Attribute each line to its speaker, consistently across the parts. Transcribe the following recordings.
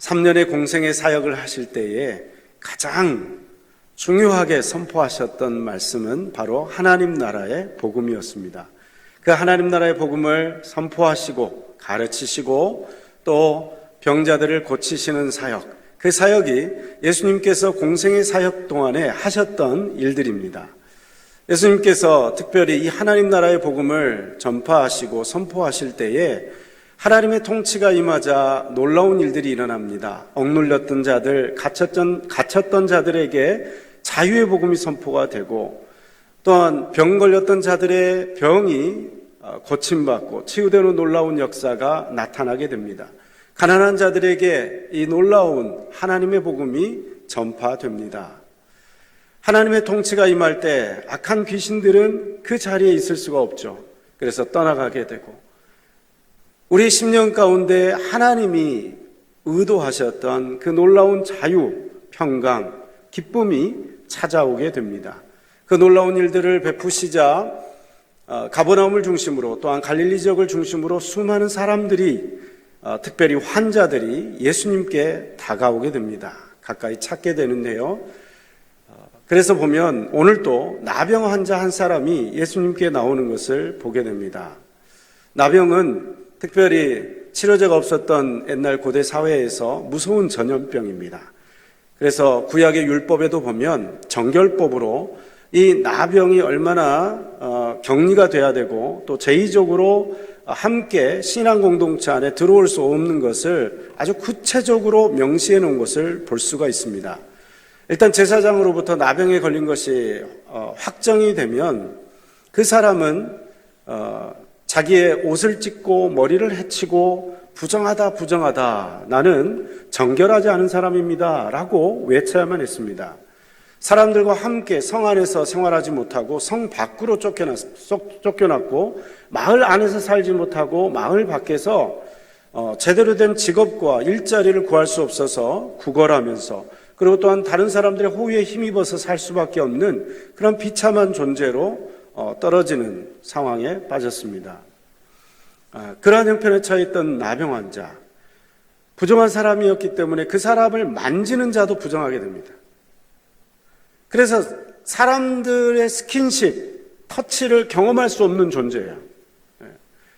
Speaker 1: 3년의 공생의 사역을 하실 때에 가장 중요하게 선포하셨던 말씀은 바로 하나님 나라의 복음이었습니다. 그 하나님 나라의 복음을 선포하시고 가르치시고 또 병자들을 고치시는 사역, 그 사역이 예수님께서 공생의 사역 동안에 하셨던 일들입니다. 예수님께서 특별히 이 하나님 나라의 복음을 전파하시고 선포하실 때에 하나님의 통치가 임하자 놀라운 일들이 일어납니다. 억눌렸던 자들, 갇혔던 자들에게 자유의 복음이 선포가 되고, 또한 병 걸렸던 자들의 병이 고침받고 치유되는 놀라운 역사가 나타나게 됩니다. 가난한 자들에게 이 놀라운 하나님의 복음이 전파됩니다. 하나님의 통치가 임할 때 악한 귀신들은 그 자리에 있을 수가 없죠. 그래서 떠나가게 되고, 우리 10년 가운데 하나님이 의도하셨던 그 놀라운 자유, 평강, 기쁨이 찾아오게 됩니다. 그 놀라운 일들을 베푸시자 가버나움을 중심으로 또한 갈릴리 지역을 중심으로 수많은 사람들이, 특별히 환자들이 예수님께 다가오게 됩니다. 가까이 찾게 되는데요. 그래서 보면 오늘도 나병 환자 한 사람이 예수님께 나오는 것을 보게 됩니다. 나병은 특별히 치료제가 없었던 옛날 고대 사회에서 무서운 전염병입니다. 그래서 구약의 율법에도 보면 정결법으로 이 나병이 얼마나 격리가 돼야 되고 또 제의적으로 함께 신앙 공동체 안에 들어올 수 없는 것을 아주 구체적으로 명시해 놓은 것을 볼 수가 있습니다. 일단 제사장으로부터 나병에 걸린 것이 확정이 되면 그 사람은 자기의 옷을 찢고 머리를 헤치고 부정하다 나는 정결하지 않은 사람입니다 라고 외쳐야만 했습니다. 사람들과 함께 성 안에서 생활하지 못하고 성 밖으로 쫓겨났고 마을 안에서 살지 못하고 마을 밖에서 제대로 된 직업과 일자리를 구할 수 없어서 구걸하면서, 그리고 또한 다른 사람들의 호의에 힘입어서 살 수밖에 없는 그런 비참한 존재로 떨어지는 상황에 빠졌습니다. 그러한 형편에 처했던 나병 환자, 부정한 사람이었기 때문에 그 사람을 만지는 자도 부정하게 됩니다. 그래서 사람들의 스킨십, 터치를 경험할 수 없는 존재예요.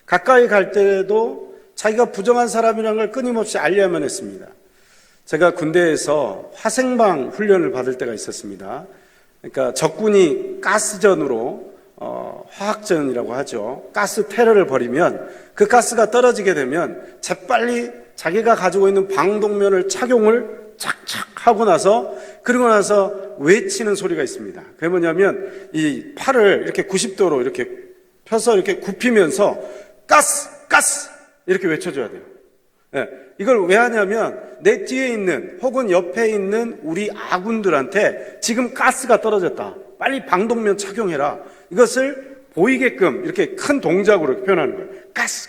Speaker 1: 가까이 갈 때에도 자기가 부정한 사람이라는 걸 끊임없이 알려야만 했습니다. 제가 군대에서 화생방 훈련을 받을 때가 있었습니다. 그러니까 적군이 가스전으로 화학전이라고 하죠. 가스 테러를 벌이면 그 가스가 떨어지게 되면 재빨리 자기가 가지고 있는 방독면을 착용을 착착 하고 나서, 그러고 나서 외치는 소리가 있습니다. 그게 뭐냐면 이 팔을 이렇게 90도로 이렇게 펴서 이렇게 굽히면서 가스 이렇게 외쳐줘야 돼요. 네. 이걸 왜 하냐면 내 뒤에 있는 혹은 옆에 있는 우리 아군들한테 지금 가스가 떨어졌다, 빨리 방독면 착용해라, 이것을 보이게끔 이렇게 큰 동작으로 표현하는 거예요. 가스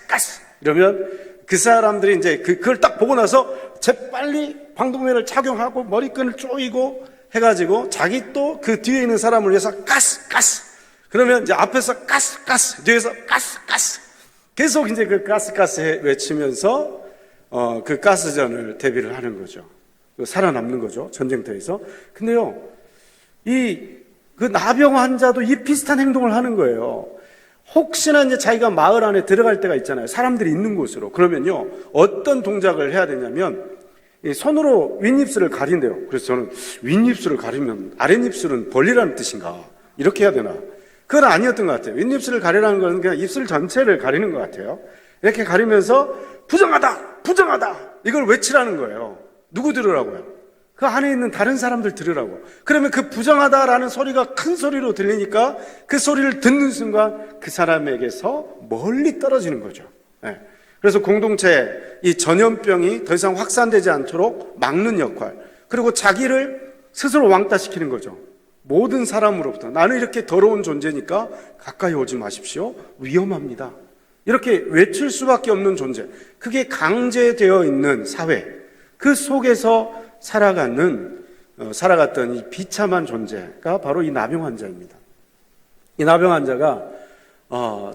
Speaker 1: 이러면 그 사람들이 이제 그걸 딱 보고 나서 재빨리 방독면을 착용하고 머리끈을 조이고 해가지고 자기 또 그 뒤에 있는 사람을 위해서 가스 그러면 이제 앞에서 가스 뒤에서 가스 계속 이제 그 가스 외치면서 그 가스전을 대비를 하는 거죠. 살아남는 거죠, 전쟁터에서. 근데요, 그 나병 환자도 이 비슷한 행동을 하는 거예요. 혹시나 이제 자기가 마을 안에 들어갈 때가 있잖아요. 사람들이 있는 곳으로. 그러면요, 어떤 동작을 해야 되냐면 손으로 윗입술을 가린대요. 그래서 저는 윗입술을 가리면 아랫입술은 벌리라는 뜻인가? 이렇게 해야 되나? 그건 아니었던 것 같아요. 윗입술을 가리라는 건 그냥 입술 전체를 가리는 것 같아요. 이렇게 가리면서 부정하다 이걸 외치라는 거예요. 누구 들으라고요? 그 안에 있는 다른 사람들 들으라고. 그러면 그 부정하다라는 소리가 큰 소리로 들리니까 그 소리를 듣는 순간 그 사람에게서 멀리 떨어지는 거죠. 네. 그래서 공동체 이 전염병이 더 이상 확산되지 않도록 막는 역할, 그리고 자기를 스스로 왕따시키는 거죠. 모든 사람으로부터 나는 이렇게 더러운 존재니까 가까이 오지 마십시오, 위험합니다, 이렇게 외칠 수밖에 없는 존재, 그게 강제되어 있는 사회, 그 속에서 살아갔던 이 비참한 존재가 바로 이 나병 환자입니다. 이 나병 환자가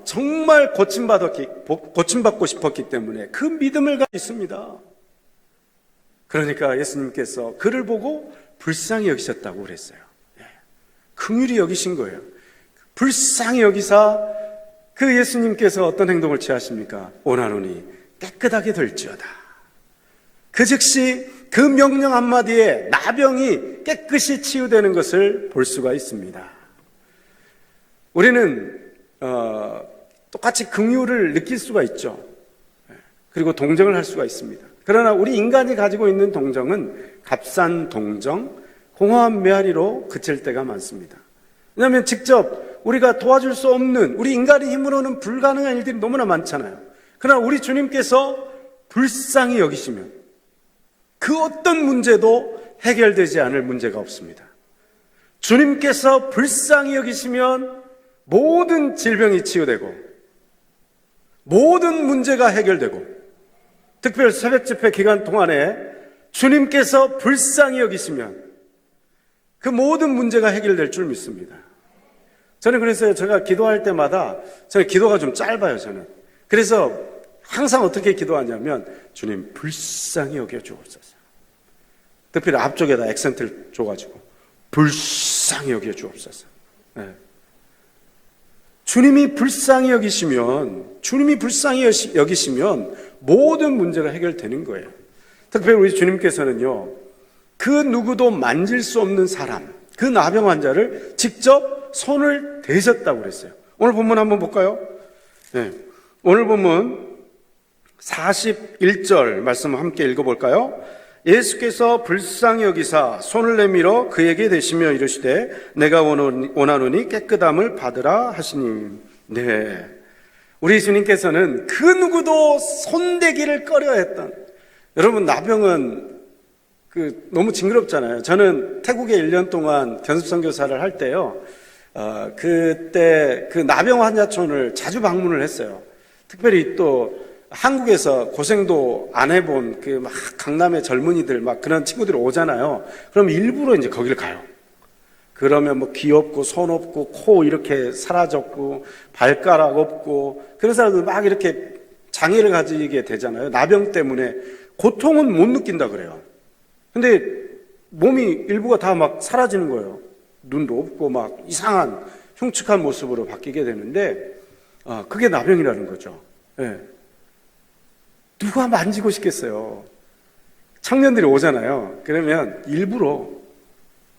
Speaker 1: 정말 고침받고 싶었기 때문에 그 믿음을 가지고 있습니다. 그러니까 예수님께서 그를 보고 불쌍히 여기셨다고 그랬어요. 긍휼히 여기신 거예요. 불쌍히 여기사 그 예수님께서 어떤 행동을 취하십니까? 원하노니 깨끗하게 될지어다. 그 즉시 그 명령 한마디에 나병이 깨끗이 치유되는 것을 볼 수가 있습니다. 우리는 똑같이 긍휼을 느낄 수가 있죠. 그리고 동정을 할 수가 있습니다. 그러나 우리 인간이 가지고 있는 동정은 값싼 동정, 공허한 메아리로 그칠 때가 많습니다. 왜냐하면 직접 우리가 도와줄 수 없는, 우리 인간의 힘으로는 불가능한 일들이 너무나 많잖아요. 그러나 우리 주님께서 불쌍히 여기시면 그 어떤 문제도 해결되지 않을 문제가 없습니다. 주님께서 불쌍히 여기시면 모든 질병이 치유되고 모든 문제가 해결되고, 특별 새벽 집회 기간 동안에 주님께서 불쌍히 여기시면 그 모든 문제가 해결될 줄 믿습니다. 저는 그래서 제가 기도할 때마다, 저는 기도가 좀 짧아요, 저는. 그래서 항상 어떻게 기도하냐면, 주님 불쌍히 여겨주옵소서. 특별히 앞쪽에다 액센트를 줘가지고 불쌍히 여겨주옵소서. 네. 주님이 불쌍히 여기시면 모든 문제가 해결되는 거예요. 특별히 우리 주님께서는요, 그 누구도 만질 수 없는 사람, 그 나병 환자를 직접 손을 대셨다고 그랬어요. 오늘 본문 한번 볼까요? 네. 오늘 본문 41절 말씀 함께 읽어볼까요? 예수께서 불쌍히 여기사 손을 내밀어 그에게 대시며 이르시되 내가 원하노니 깨끗함을 받으라 하시니. 네, 우리 주님께서는 그 누구도 손대기를 꺼려했던, 여러분 나병은 너무 징그럽잖아요. 저는 태국에 1년 동안 견습선교사를 할 때요, 그때 그 나병 환자촌을 자주 방문을 했어요. 특별히 또 한국에서 고생도 안 해본 그 막 강남의 젊은이들 막 그런 친구들이 오잖아요. 그럼 일부러 이제 거기를 가요. 그러면 뭐 귀 없고 손 없고 코 이렇게 사라졌고 발가락 없고 그런 사람들 막 이렇게 장애를 가지게 되잖아요. 나병 때문에 고통은 못 느낀다 그래요. 근데 몸이 일부가 다 막 사라지는 거예요. 눈도 없고 막 이상한 흉측한 모습으로 바뀌게 되는데, 그게 나병이라는 거죠. 네. 누가 만지고 싶겠어요. 청년들이 오잖아요. 그러면 일부러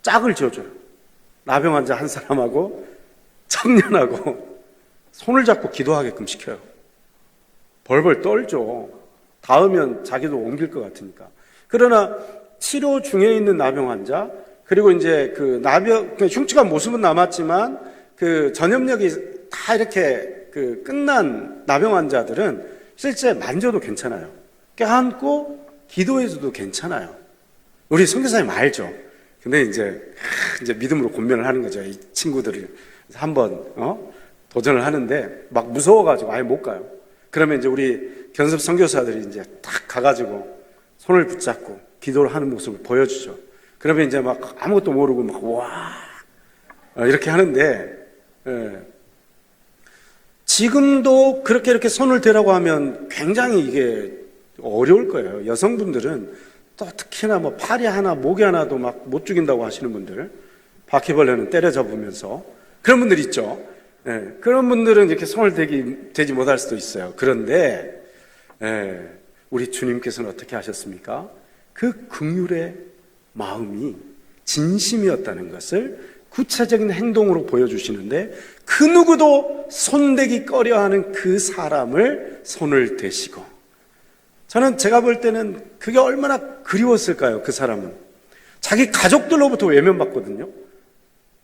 Speaker 1: 짝을 지어줘요. 나병 환자 한 사람하고 청년하고 손을 잡고 기도하게끔 시켜요. 벌벌 떨죠. 닿으면 자기도 옮길 것 같으니까. 그러나 치료 중에 있는 나병 환자, 그리고 이제 그 나병, 흉측한 모습은 남았지만 그 전염력이 다 이렇게 끝난 나병 환자들은 실제 만져도 괜찮아요. 껴안고 기도해줘도 괜찮아요. 우리 선교사님 알죠? 근데 이제 믿음으로 권면을 하는 거죠. 이 친구들을 한번 도전을 하는데 막 무서워가지고 아예 못 가요. 그러면 이제 우리 견습 선교사들이 이제 딱 가가지고 손을 붙잡고 기도를 하는 모습을 보여주죠. 그러면 이제 막 아무것도 모르고 막 와 이렇게 하는데, 지금도 그렇게 이렇게 손을 대라고 하면 굉장히 이게 어려울 거예요. 여성분들은 또 특히나 뭐 팔이 하나 목이 하나도 막 못 죽인다고 하시는 분들, 바퀴벌레는 때려잡으면서 그런 분들 있죠. 그런 분들은 이렇게 손을 대지 못할 수도 있어요. 그런데 우리 주님께서는 어떻게 하셨습니까? 그 긍휼의 마음이 진심이었다는 것을 구체적인 행동으로 보여주시는데, 그 누구도 손대기 꺼려하는 그 사람을 손을 대시고, 저는 제가 볼 때는 그게 얼마나 그리웠을까요? 그 사람은 자기 가족들로부터 외면받거든요.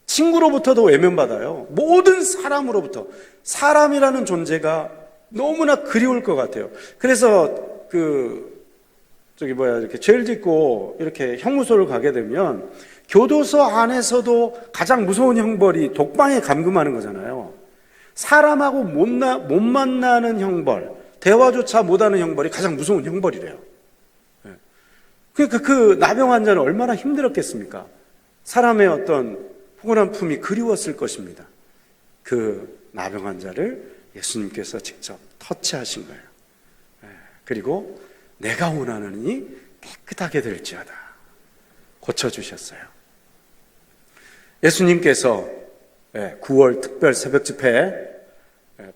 Speaker 1: 친구로부터도 외면받아요. 모든 사람으로부터. 사람이라는 존재가 너무나 그리울 것 같아요. 그래서 이렇게 죄를 짓고 이렇게 형무소를 가게 되면 교도소 안에서도 가장 무서운 형벌이 독방에 감금하는 거잖아요. 사람하고 못 만나는 형벌, 대화조차 못하는 형벌이 가장 무서운 형벌이래요. 그러니까 그 나병 환자는 얼마나 힘들었겠습니까? 사람의 어떤 포근한 품이 그리웠을 것입니다. 그 나병 환자를 예수님께서 직접 터치하신 거예요. 그리고 내가 원하노니 깨끗하게 될지어다 고쳐주셨어요. 예수님께서 9월 특별 새벽 집회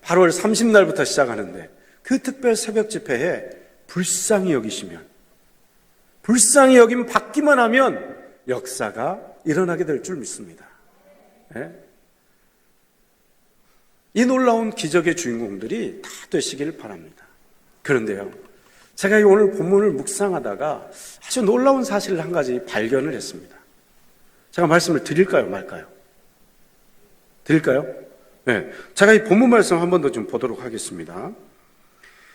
Speaker 1: 8월 30날부터 시작하는데 그 특별 새벽 집회에 불쌍히 여기시면, 불쌍히 여기면 받기만 하면 역사가 일어나게 될 줄 믿습니다. 이 놀라운 기적의 주인공들이 다 되시길 바랍니다. 그런데요, 제가 오늘 본문을 묵상하다가 아주 놀라운 사실을 한 가지 발견을 했습니다. 제가 말씀을 드릴까요, 말까요? 드릴까요? 네. 제가 이 본문 말씀 한 번 더 좀 보도록 하겠습니다.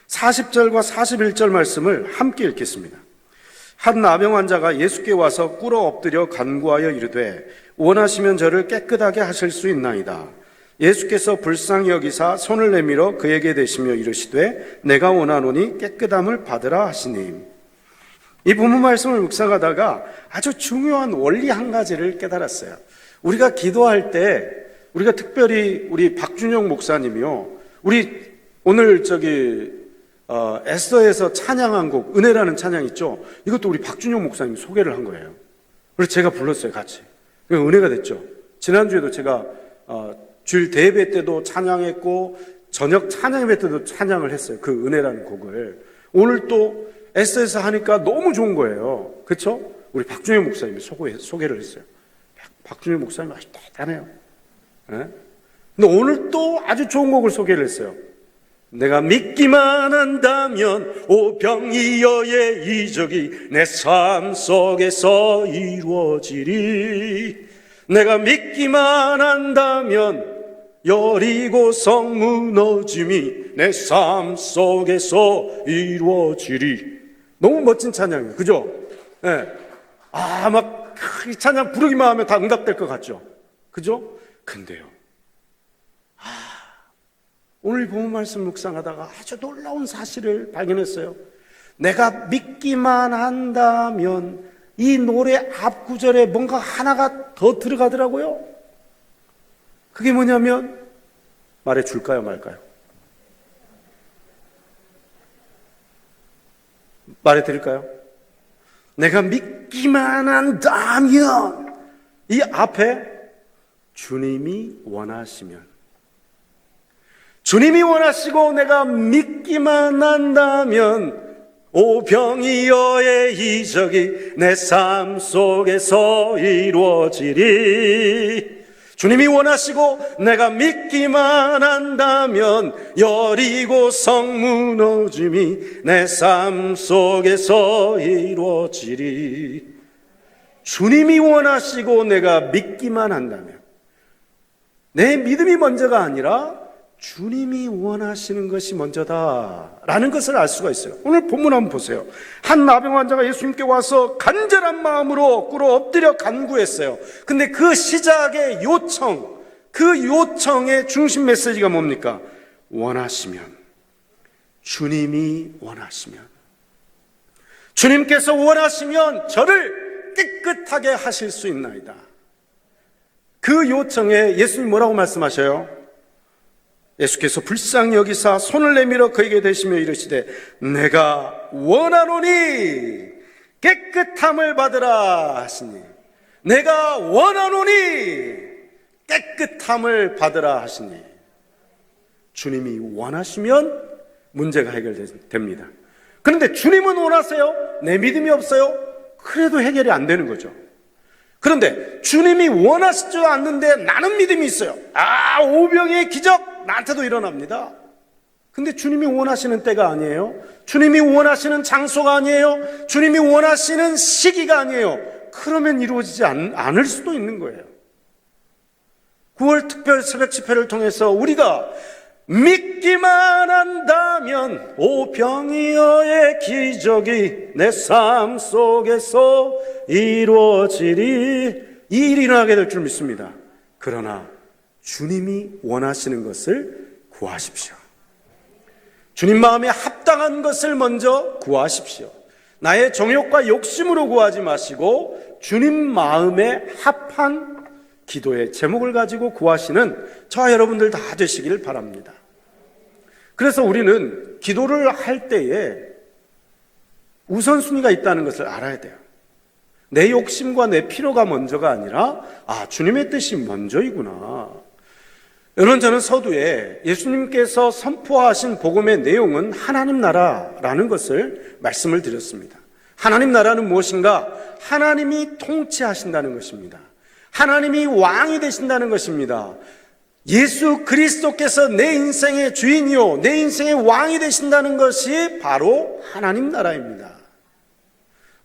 Speaker 1: 40절과 41절 말씀을 함께 읽겠습니다. 한 나병 환자가 예수께 와서 꿇어 엎드려 간구하여 이르되 원하시면 저를 깨끗하게 하실 수 있나이다. 예수께서 불쌍히 여기사 손을 내밀어 그에게 대시며 이르시되 내가 원하노니 깨끗함을 받으라 하시니. 이 본문 말씀을 묵상하다가 아주 중요한 원리 한 가지를 깨달았어요. 우리가 기도할 때, 우리가 특별히 우리 박준영 목사님이요, 우리 오늘 에스더에서 찬양한 곡 은혜라는 찬양 있죠. 이것도 우리 박준영 목사님이 소개를 한 거예요. 그래서 제가 불렀어요, 같이. 은혜가 됐죠. 지난주에도 제가 주일 대예배 때도 찬양했고 저녁 찬양 예배 때도 찬양을 했어요. 그 은혜라는 곡을. 오늘 또 에스더에서 하니까 너무 좋은 거예요. 그렇죠? 우리 박준영 목사님이 소개를 했어요. 박준영 목사님 아주 대단해요. 네? 근데 오늘 또 아주 좋은 곡을 소개를 했어요. 내가 믿기만 한다면 오병이어의 이적이 내 삶 속에서 이루어지리. 내가 믿기만 한다면 여리고성 무너짐이 내 삶 속에서 이루어지리. 너무 멋진 찬양이에요. 그죠? 네. 이 찬양 부르기만 하면 다 응답될 것 같죠? 그죠? 근데요, 오늘 본문 말씀 묵상하다가 아주 놀라운 사실을 발견했어요. 내가 믿기만 한다면, 이 노래 앞 구절에 뭔가 하나가 더 들어가더라고요. 그게 뭐냐면, 말해줄까요, 말까요? 말해드릴까요? 내가 믿기만 한다면, 이 앞에 주님이 원하시면, 주님이 원하시고 내가 믿기만 한다면 오병이어의 이적이 내 삶 속에서 이루어지리. 주님이 원하시고 내가 믿기만 한다면 여리고성 무너짐이 내 삶 속에서 이루어지리. 주님이 원하시고 내가 믿기만 한다면, 내 믿음이 먼저가 아니라 주님이 원하시는 것이 먼저다라는 것을 알 수가 있어요. 오늘 본문 한번 보세요. 한 나병 환자가 예수님께 와서 간절한 마음으로 꿇어 엎드려 간구했어요. 근데 그 시작의 요청, 그 요청의 중심 메시지가 뭡니까? 원하시면, 주님이 원하시면, 주님께서 원하시면 저를 깨끗하게 하실 수 있나이다. 그 요청에 예수님 뭐라고 말씀하셔요? 예수께서 불쌍히 여기사 손을 내밀어 그에게 대시며 이르시되 내가 원하노니 깨끗함을 받으라 하시니. 내가 원하노니 깨끗함을 받으라 하시니. 주님이 원하시면 문제가 해결됩니다. 그런데 주님은 원하세요? 내 믿음이 없어요? 그래도 해결이 안 되는 거죠. 그런데 주님이 원하시지 않는데 나는 믿음이 있어요. 오병이의 기적 나한테도 일어납니다. 근데 주님이 원하시는 때가 아니에요. 주님이 원하시는 장소가 아니에요. 주님이 원하시는 시기가 아니에요. 그러면 이루어지지 않을 수도 있는 거예요. 9월 특별 새벽 집회를 통해서 우리가 믿기만 한다면 오병이어의 기적이 내 삶 속에서 이루어지리. 이 일이 일어나게 될 줄 믿습니다. 그러나 주님이 원하시는 것을 구하십시오. 주님 마음에 합당한 것을 먼저 구하십시오. 나의 정욕과 욕심으로 구하지 마시고 주님 마음에 합한 기도의 제목을 가지고 구하시는 저와 여러분들 다 되시기를 바랍니다. 그래서 우리는 기도를 할 때에 우선순위가 있다는 것을 알아야 돼요. 내 욕심과 내 필요가 먼저가 아니라 주님의 뜻이 먼저이구나. 여러분, 저는 서두에 예수님께서 선포하신 복음의 내용은 하나님 나라라는 것을 말씀을 드렸습니다. 하나님 나라는 무엇인가? 하나님이 통치하신다는 것입니다. 하나님이 왕이 되신다는 것입니다. 예수 그리스도께서 내 인생의 주인이요 내 인생의 왕이 되신다는 것이 바로 하나님 나라입니다.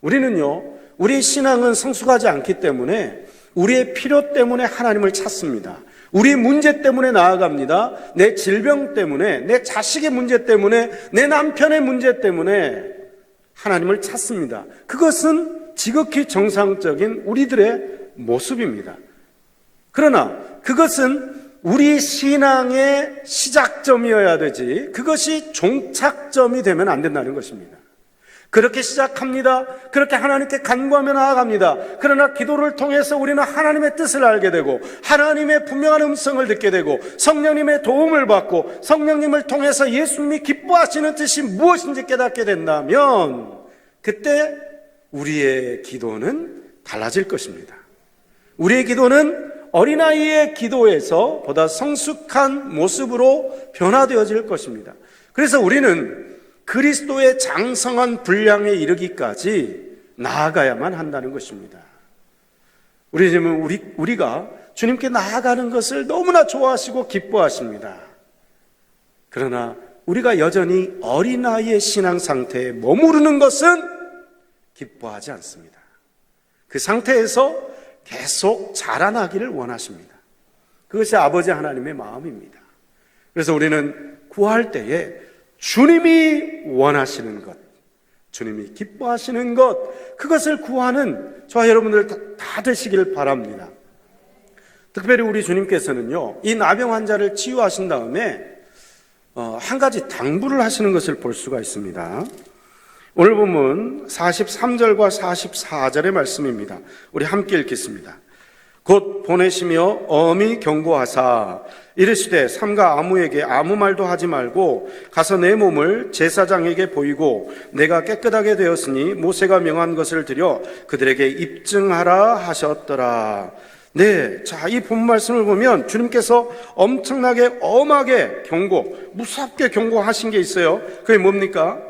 Speaker 1: 우리는요, 우리 신앙은 성숙하지 않기 때문에 우리의 필요 때문에 하나님을 찾습니다. 우리 문제 때문에 나아갑니다. 내 질병 때문에, 내 자식의 문제 때문에, 내 남편의 문제 때문에 하나님을 찾습니다. 그것은 지극히 정상적인 우리들의 모습입니다. 그러나 그것은 우리 신앙의 시작점이어야 되지, 그것이 종착점이 되면 안 된다는 것입니다. 그렇게 시작합니다. 그렇게 하나님께 간구하며 나아갑니다. 그러나 기도를 통해서 우리는 하나님의 뜻을 알게 되고 하나님의 분명한 음성을 듣게 되고 성령님의 도움을 받고 성령님을 통해서 예수님이 기뻐하시는 뜻이 무엇인지 깨닫게 된다면 그때 우리의 기도는 달라질 것입니다. 우리의 기도는 어린아이의 기도에서 보다 성숙한 모습으로 변화되어질 것입니다. 그래서 우리는 그리스도의 장성한 분량에 이르기까지 나아가야만 한다는 것입니다. 우리가 주님께 나아가는 것을 너무나 좋아하시고 기뻐하십니다. 그러나 우리가 여전히 어린아이의 신앙 상태에 머무르는 것은 기뻐하지 않습니다. 그 상태에서 계속 자라나기를 원하십니다. 그것이 아버지 하나님의 마음입니다. 그래서 우리는 구할 때에 주님이 원하시는 것, 주님이 기뻐하시는 것, 그것을 구하는 저와 여러분들 다 되시길 바랍니다. 특별히 우리 주님께서는요, 이 나병 환자를 치유하신 다음에 한 가지 당부를 하시는 것을 볼 수가 있습니다. 오늘 본문 43절과 44절의 말씀입니다. 우리 함께 읽겠습니다. 곧 보내시며 엄히 경고하사 이르시되 삼가 아무에게 아무 말도 하지 말고 가서 내 몸을 제사장에게 보이고 내가 깨끗하게 되었으니 모세가 명한 것을 드려 그들에게 입증하라 하셨더라. 네, 자, 이 본 말씀을 보면 주님께서 엄청나게 엄하게 무섭게 경고하신 게 있어요. 그게 뭡니까?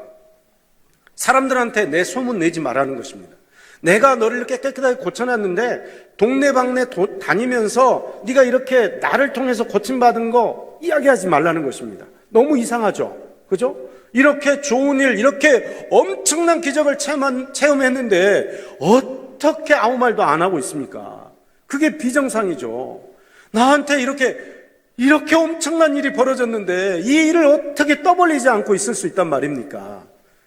Speaker 1: 사람들한테 내 소문 내지 말라는 것입니다. 내가 너를 이렇게 깨끗하게 고쳐놨는데 동네방네 다니면서 네가 이렇게 나를 통해서 고침받은 거 이야기하지 말라는 것입니다. 너무 이상하죠? 그죠? 이렇게 좋은 일, 이렇게 엄청난 기적을 체험했는데 어떻게 아무 말도 안 하고 있습니까? 그게 비정상이죠. 나한테 이렇게 엄청난 일이 벌어졌는데 이 일을 어떻게 떠벌리지 않고 있을 수 있단 말입니까?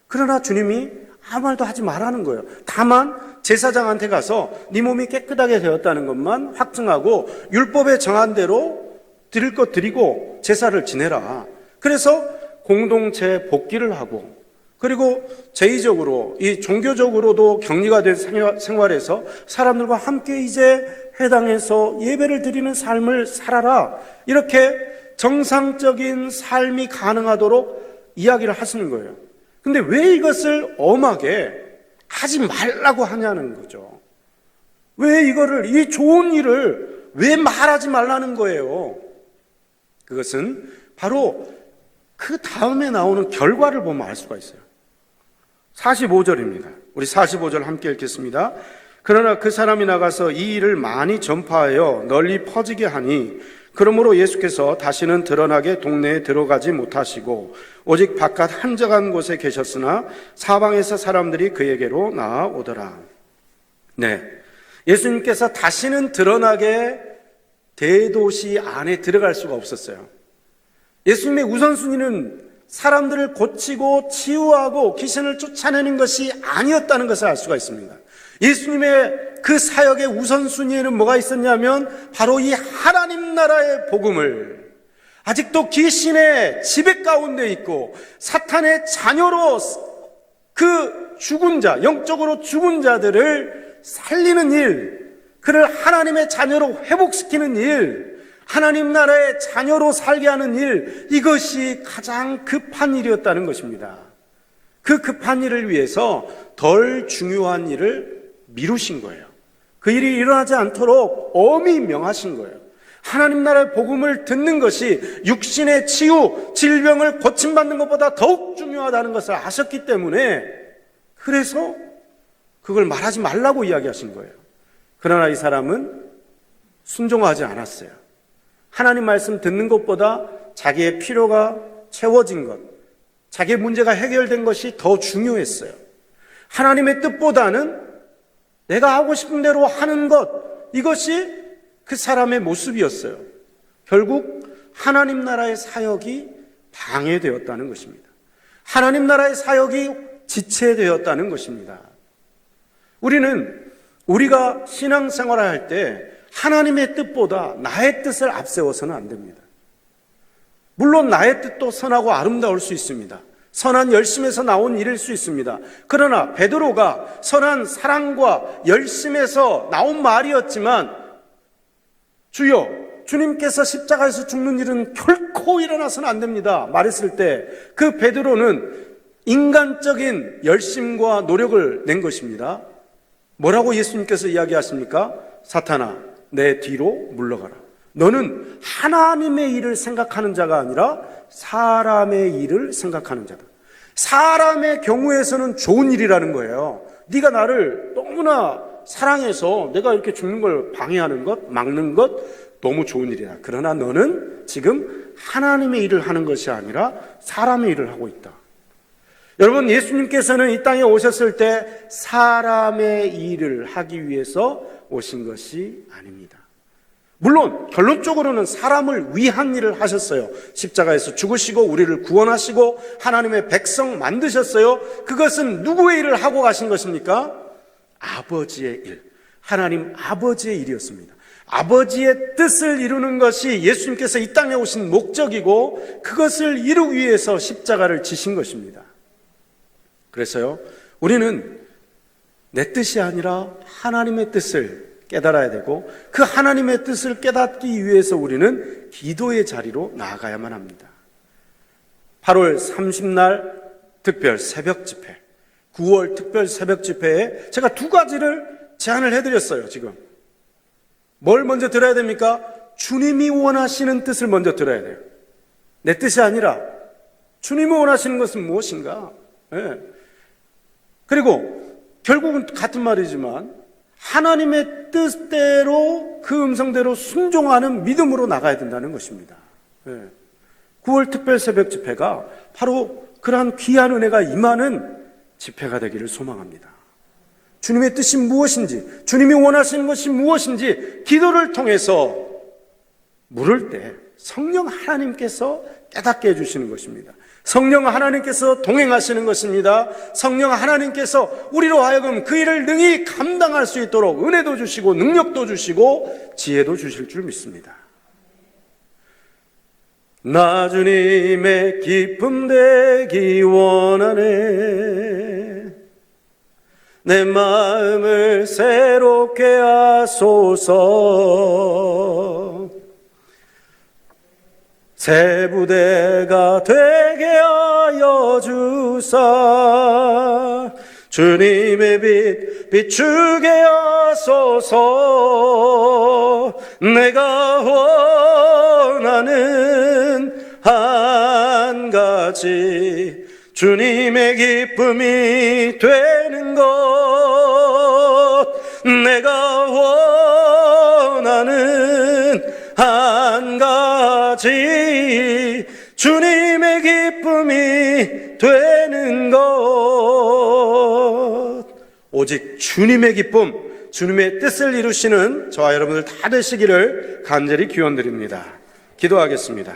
Speaker 1: 그러나 주님이 아무 말도 하지 말라는 거예요. 다만 제사장한테 가서 네 몸이 깨끗하게 되었다는 것만 확증하고 율법에 정한 대로 드릴 것 드리고 제사를 지내라. 그래서 공동체 복귀를 하고, 그리고 제의적으로 이 종교적으로도 격리가 된 생활에서 사람들과 함께 이제 회당에서 예배를 드리는 삶을 살아라. 이렇게 정상적인 삶이 가능하도록 이야기를 하시는 거예요. 근데 왜 이것을 엄하게 하지 말라고 하냐는 거죠. 왜 이 좋은 일을 왜 말하지 말라는 거예요? 그것은 바로 그 다음에 나오는 결과를 보면 알 수가 있어요. 45절입니다. 우리 45절 함께 읽겠습니다. 그러나 그 사람이 나가서 이 일을 많이 전파하여 널리 퍼지게 하니 그러므로 예수께서 다시는 드러나게 동네에 들어가지 못하시고 오직 바깥 한적한 곳에 계셨으나 사방에서 사람들이 그에게로 나아오더라. 네, 예수님께서 다시는 드러나게 대도시 안에 들어갈 수가 없었어요. 예수님의 우선순위는 사람들을 고치고 치유하고 귀신을 쫓아내는 것이 아니었다는 것을 알 수가 있습니다. 예수님의 그 사역의 우선순위에는 뭐가 있었냐면 바로 이 하나님 나라의 복음을, 아직도 귀신의 지배 가운데 있고 사탄의 자녀로 그 죽은 자, 영적으로 죽은 자들을 살리는 일, 그를 하나님의 자녀로 회복시키는 일, 하나님 나라의 자녀로 살게 하는 일, 이것이 가장 급한 일이었다는 것입니다. 그 급한 일을 위해서 덜 중요한 일을 미루신 거예요. 그 일이 일어나지 않도록 엄히 명하신 거예요. 하나님 나라의 복음을 듣는 것이 육신의 치유, 질병을 고침받는 것보다 더욱 중요하다는 것을 아셨기 때문에, 그래서 그걸 말하지 말라고 이야기하신 거예요. 그러나 이 사람은 순종하지 않았어요. 하나님 말씀 듣는 것보다 자기의 필요가 채워진 것, 자기의 문제가 해결된 것이 더 중요했어요. 하나님의 뜻보다는 내가 하고 싶은 대로 하는 것, 이것이 그 사람의 모습이었어요. 결국 하나님 나라의 사역이 방해되었다는 것입니다. 하나님 나라의 사역이 지체되었다는 것입니다. 우리가 신앙생활을 할 때 하나님의 뜻보다 나의 뜻을 앞세워서는 안 됩니다. 물론 나의 뜻도 선하고 아름다울 수 있습니다. 선한 열심에서 나온 일일 수 있습니다. 그러나 베드로가 선한 사랑과 열심에서 나온 말이었지만, 주여, 주님께서 십자가에서 죽는 일은 결코 일어나서는 안 됩니다 말했을 때, 그 베드로는 인간적인 열심과 노력을 낸 것입니다. 뭐라고 예수님께서 이야기하십니까? 사탄아, 내 뒤로 물러가라. 너는 하나님의 일을 생각하는 자가 아니라 사람의 일을 생각하는 자다. 사람의 경우에서는 좋은 일이라는 거예요. 네가 나를 너무나 사랑해서 내가 이렇게 죽는 걸 방해하는 것, 막는 것 너무 좋은 일이다. 그러나 너는 지금 하나님의 일을 하는 것이 아니라 사람의 일을 하고 있다. 여러분, 예수님께서는 이 땅에 오셨을 때 사람의 일을 하기 위해서 오신 것이 아닙니다. 물론 결론적으로는 사람을 위한 일을 하셨어요. 십자가에서 죽으시고 우리를 구원하시고 하나님의 백성 만드셨어요. 그것은 누구의 일을 하고 가신 것입니까? 아버지의 일, 하나님 아버지의 일이었습니다. 아버지의 뜻을 이루는 것이 예수님께서 이 땅에 오신 목적이고, 그것을 이루기 위해서 십자가를 지신 것입니다. 그래서요, 우리는 내 뜻이 아니라 하나님의 뜻을 깨달아야 되고, 그 하나님의 뜻을 깨닫기 위해서 우리는 기도의 자리로 나아가야만 합니다. 8월 30날 특별 새벽 집회, 9월 특별 새벽 집회에 제가 두 가지를 제안을 해드렸어요. 지금 뭘 먼저 들어야 됩니까? 주님이 원하시는 뜻을 먼저 들어야 돼요. 내 뜻이 아니라 주님이 원하시는 것은 무엇인가? 네. 그리고 결국은 같은 말이지만 하나님의 뜻대로, 그 음성대로 순종하는 믿음으로 나가야 된다는 것입니다. 9월 특별 새벽 집회가 바로 그러한 귀한 은혜가 임하는 집회가 되기를 소망합니다. 주님의 뜻이 무엇인지, 주님이 원하시는 것이 무엇인지 기도를 통해서 물을 때 성령 하나님께서 깨닫게 해주시는 것입니다. 성령 하나님께서 동행하시는 것입니다. 성령 하나님께서 우리로 하여금 그 일을 능히 감당할 수 있도록 은혜도 주시고 능력도 주시고 지혜도 주실 줄 믿습니다. 나 주님의 기쁨 되기 원하네. 내 마음을 새롭게 하소서. 새 부대가 되게 하여 주사. 주님의 빛 비추게 하소서. 내가 원하는 한 가지, 주님의 기쁨이 되는 것. 내가 원하는 한 가지, 주님의 기쁨이 되는 것. 오직 주님의 기쁨, 주님의 뜻을 이루시는 저와 여러분들 다 되시기를 간절히 기원드립니다. 기도하겠습니다.